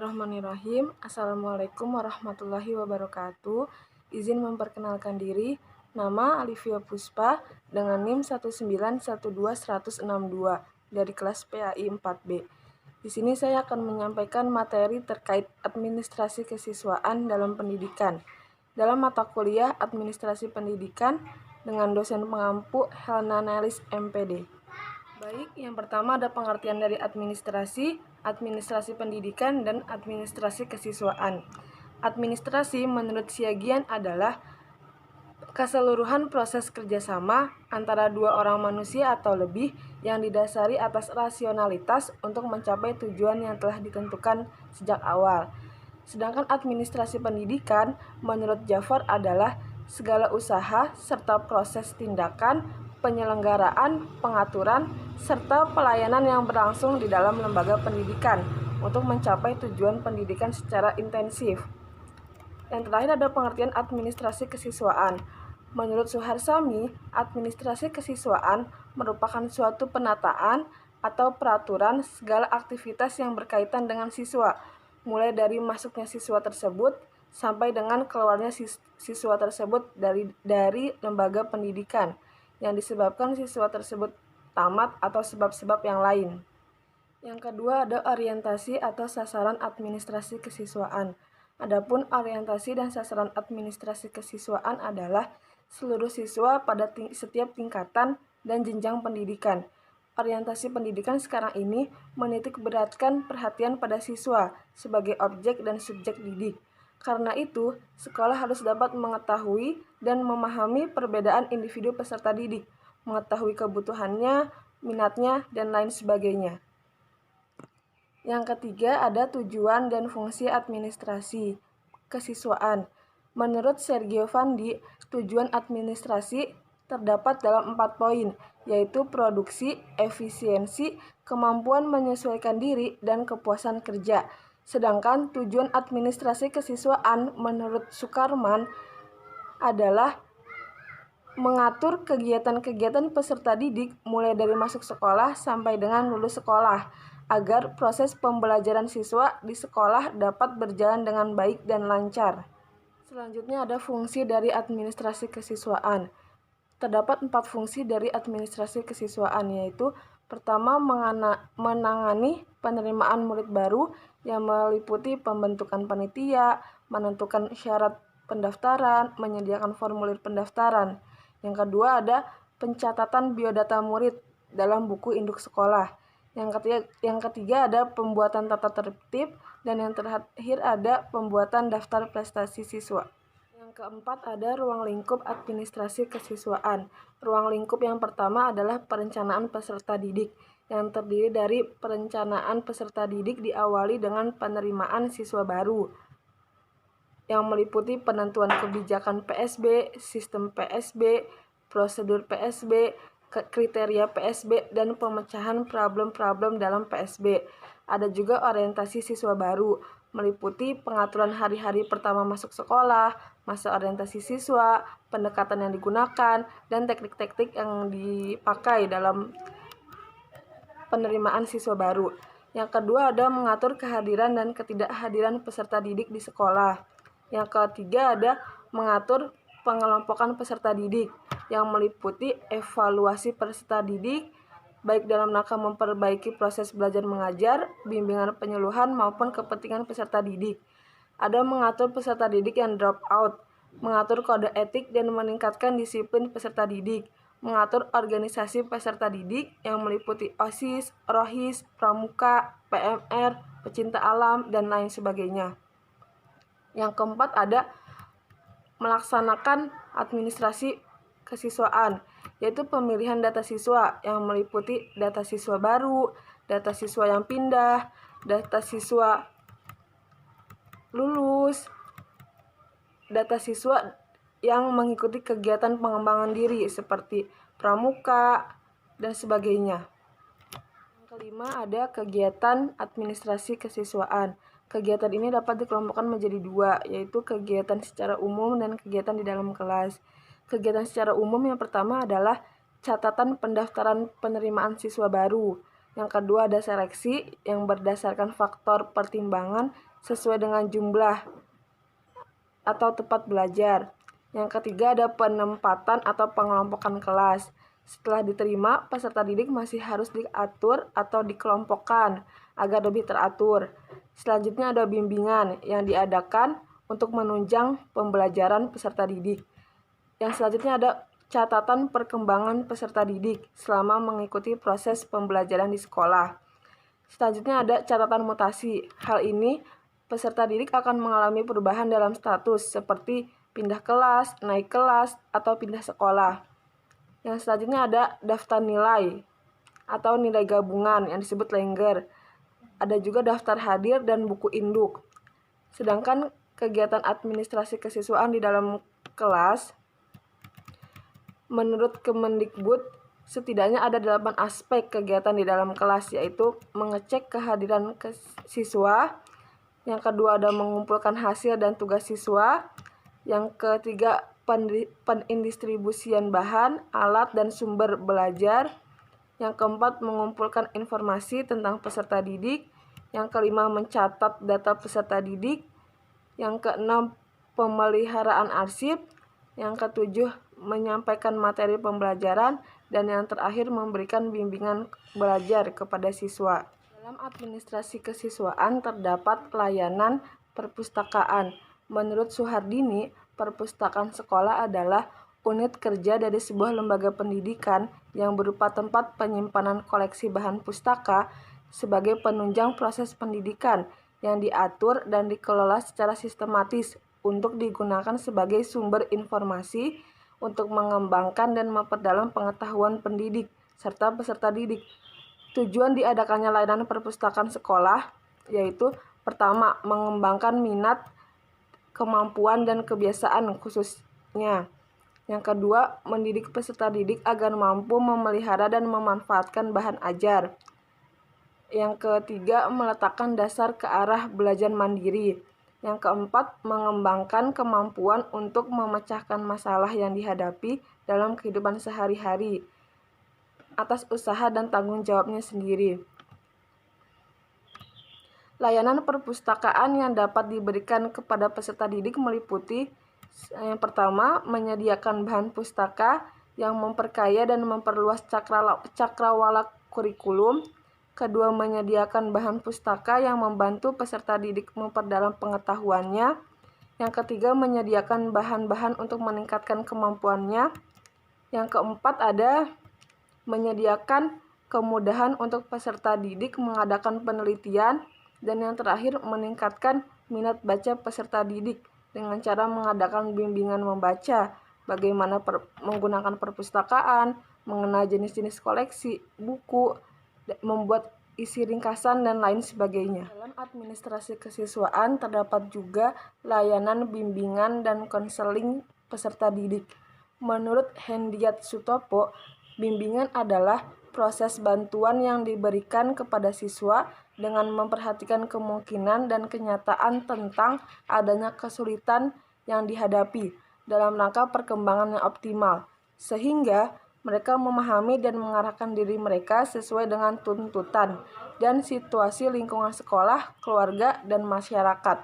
Bismillahirrahmanirrahim. Assalamualaikum warahmatullahi wabarakatuh. Izin memperkenalkan diri. Nama Alivia Puspa dengan NIM 1912162 dari kelas PAI 4B. Di sini saya akan menyampaikan materi terkait administrasi kesiswaan dalam pendidikan. Dalam mata kuliah Administrasi Pendidikan dengan dosen pengampu Helena Nelis MPD. Baik, yang pertama ada pengertian dari administrasi pendidikan, dan administrasi kesiswaan. Administrasi menurut Siagian adalah keseluruhan proses kerjasama antara dua orang manusia atau lebih yang didasari atas rasionalitas untuk mencapai tujuan yang telah ditentukan sejak awal. Sedangkan administrasi pendidikan menurut Jafar adalah segala usaha serta proses tindakan, penyelenggaraan, pengaturan, serta pelayanan yang berlangsung di dalam lembaga pendidikan untuk mencapai tujuan pendidikan secara intensif. Yang terakhir ada pengertian administrasi kesiswaan. Menurut Suharsami, administrasi kesiswaan merupakan suatu penataan atau peraturan segala aktivitas yang berkaitan dengan siswa, mulai dari masuknya siswa tersebut sampai dengan keluarnya siswa tersebut dari lembaga pendidikan yang disebabkan siswa tersebut tamat atau sebab-sebab yang lain. Yang kedua ada orientasi atau sasaran administrasi kesiswaan. Adapun orientasi dan sasaran administrasi kesiswaan adalah seluruh siswa pada setiap tingkatan dan jenjang pendidikan. Orientasi pendidikan sekarang ini menitik beratkan perhatian pada siswa sebagai objek dan subjek didik. Karena itu, sekolah harus dapat mengetahui dan memahami perbedaan individu peserta didik, mengetahui kebutuhannya, minatnya, dan lain sebagainya. Yang ketiga ada tujuan dan fungsi administrasi kesiswaan. Menurut Sergio Vandi, tujuan administrasi terdapat dalam 4 poin, yaitu produksi, efisiensi, kemampuan menyesuaikan diri, dan kepuasan kerja. Sedangkan tujuan administrasi kesiswaan menurut Sukarman adalah mengatur kegiatan-kegiatan peserta didik mulai dari masuk sekolah sampai dengan lulus sekolah, agar proses pembelajaran siswa di sekolah dapat berjalan dengan baik dan lancar. Selanjutnya ada fungsi dari administrasi kesiswaan. Terdapat 4 fungsi dari administrasi kesiswaan, yaitu pertama, menangani penerimaan murid baru yang meliputi pembentukan panitia, menentukan syarat pendaftaran, menyediakan formulir pendaftaran. Yang kedua ada pencatatan biodata murid dalam buku induk sekolah. Yang ketiga ada pembuatan tata tertib, dan yang terakhir ada pembuatan daftar prestasi siswa. Yang keempat ada ruang lingkup administrasi kesiswaan. Ruang lingkup yang pertama adalah perencanaan peserta didik, yang terdiri dari perencanaan peserta didik diawali dengan penerimaan siswa baru, yang meliputi penentuan kebijakan PSB, sistem PSB, prosedur PSB, kriteria PSB, dan pemecahan problem-problem dalam PSB. Ada juga orientasi siswa baru, meliputi pengaturan hari-hari pertama masuk sekolah, masa orientasi siswa, pendekatan yang digunakan, dan teknik-teknik yang dipakai dalam penerimaan siswa baru. Yang kedua ada mengatur kehadiran dan ketidakhadiran peserta didik di sekolah. Yang ketiga ada mengatur pengelompokan peserta didik, yang meliputi evaluasi peserta didik, baik dalam rangka memperbaiki proses belajar mengajar, bimbingan penyuluhan, maupun kepentingan peserta didik. Ada mengatur peserta didik yang drop out, mengatur kode etik dan meningkatkan disiplin peserta didik, mengatur organisasi peserta didik yang meliputi OSIS, ROHIS, Pramuka, PMR, pecinta alam, dan lain sebagainya. Yang keempat ada melaksanakan administrasi kesiswaan, yaitu pemilihan data siswa yang meliputi data siswa baru, data siswa yang pindah, data siswa lulus, data siswa yang mengikuti kegiatan pengembangan diri seperti pramuka, dan sebagainya. Yang kelima ada kegiatan administrasi kesiswaan. Kegiatan ini dapat dikelompokkan menjadi 2, yaitu kegiatan secara umum dan kegiatan di dalam kelas. Kegiatan secara umum yang pertama adalah catatan pendaftaran penerimaan siswa baru. Yang kedua ada seleksi yang berdasarkan faktor pertimbangan sesuai dengan jumlah atau tempat belajar. Yang ketiga ada penempatan atau pengelompokan kelas. Setelah diterima, peserta didik masih harus diatur atau dikelompokkan agar lebih teratur. Selanjutnya ada bimbingan yang diadakan untuk menunjang pembelajaran peserta didik. Yang selanjutnya ada catatan perkembangan peserta didik selama mengikuti proses pembelajaran di sekolah. Selanjutnya ada catatan mutasi. Hal ini, peserta didik akan mengalami perubahan dalam status seperti pindah kelas, naik kelas, atau pindah sekolah. Yang selanjutnya ada daftar nilai atau nilai gabungan yang disebut Lengger. Ada juga daftar hadir dan buku induk. Sedangkan kegiatan administrasi kesiswaan di dalam kelas, menurut Kemendikbud, setidaknya ada 8 aspek kegiatan di dalam kelas, yaitu mengecek kehadiran siswa, yang kedua ada mengumpulkan hasil dan tugas siswa, yang ketiga pendistribusian bahan, alat, dan sumber belajar, yang keempat mengumpulkan informasi tentang peserta didik, yang kelima mencatat data peserta didik, yang keenam pemeliharaan arsip, yang ketujuh menyampaikan materi pembelajaran, dan yang terakhir memberikan bimbingan belajar kepada siswa. Dalam administrasi kesiswaan terdapat layanan perpustakaan. Menurut Suhardini, perpustakaan sekolah adalah unit kerja dari sebuah lembaga pendidikan yang berupa tempat penyimpanan koleksi bahan pustaka sebagai penunjang proses pendidikan yang diatur dan dikelola secara sistematis untuk digunakan sebagai sumber informasi untuk mengembangkan dan memperdalam pengetahuan pendidik serta peserta didik. Tujuan diadakannya layanan perpustakaan sekolah yaitu pertama, mengembangkan minat, kemampuan, dan kebiasaan khususnya. Yang kedua, mendidik peserta didik agar mampu memelihara dan memanfaatkan bahan ajar. Yang ketiga, meletakkan dasar ke arah belajar mandiri. Yang keempat, mengembangkan kemampuan untuk memecahkan masalah yang dihadapi dalam kehidupan sehari-hari atas usaha dan tanggung jawabnya sendiri. Layanan perpustakaan yang dapat diberikan kepada peserta didik meliputi yang pertama, menyediakan bahan pustaka yang memperkaya dan memperluas cakrawala kurikulum. Kedua, menyediakan bahan pustaka yang membantu peserta didik memperdalam pengetahuannya. Yang ketiga, menyediakan bahan-bahan untuk meningkatkan kemampuannya. Yang keempat, ada menyediakan kemudahan untuk peserta didik mengadakan penelitian. Dan yang terakhir, meningkatkan minat baca peserta didik dengan cara mengadakan bimbingan membaca, bagaimana menggunakan perpustakaan, mengenal jenis-jenis koleksi, buku, membuat isi ringkasan, dan lain sebagainya. Dalam administrasi kesiswaan terdapat juga layanan bimbingan dan konseling peserta didik. Menurut Hendiat Sutopo, bimbingan adalah proses bantuan yang diberikan kepada siswa dengan memperhatikan kemungkinan dan kenyataan tentang adanya kesulitan yang dihadapi dalam rangka perkembangan yang optimal, sehingga mereka memahami dan mengarahkan diri mereka sesuai dengan tuntutan dan situasi lingkungan sekolah, keluarga, dan masyarakat.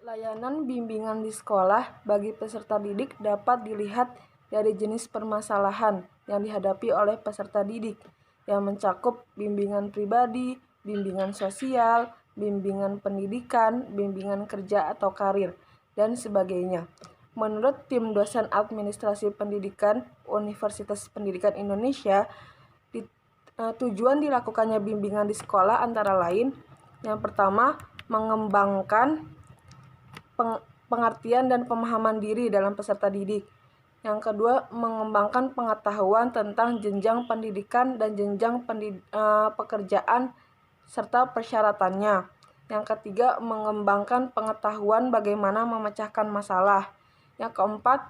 Layanan bimbingan di sekolah bagi peserta didik dapat dilihat dari jenis permasalahan yang dihadapi oleh peserta didik, yang mencakup bimbingan pribadi, bimbingan sosial, bimbingan pendidikan, bimbingan kerja atau karir, dan sebagainya. Menurut tim dosen administrasi pendidikan Universitas Pendidikan Indonesia, tujuan dilakukannya bimbingan di sekolah antara lain, yang pertama, mengembangkan pengertian dan pemahaman diri dalam peserta didik. Yang kedua, mengembangkan pengetahuan tentang jenjang pendidikan dan jenjang pekerjaan serta persyaratannya. Yang ketiga, mengembangkan pengetahuan bagaimana memecahkan masalah. Yang keempat,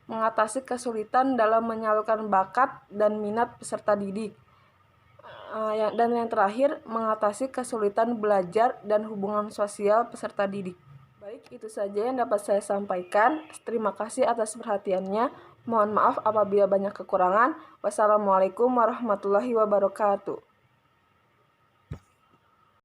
mengatasi kesulitan dalam menyalurkan bakat dan minat peserta didik. Dan yang terakhir, mengatasi kesulitan belajar dan hubungan sosial peserta didik. Baik, itu saja yang dapat saya sampaikan. Terima kasih atas perhatiannya. Mohon maaf apabila banyak kekurangan. Wassalamualaikum warahmatullahi wabarakatuh.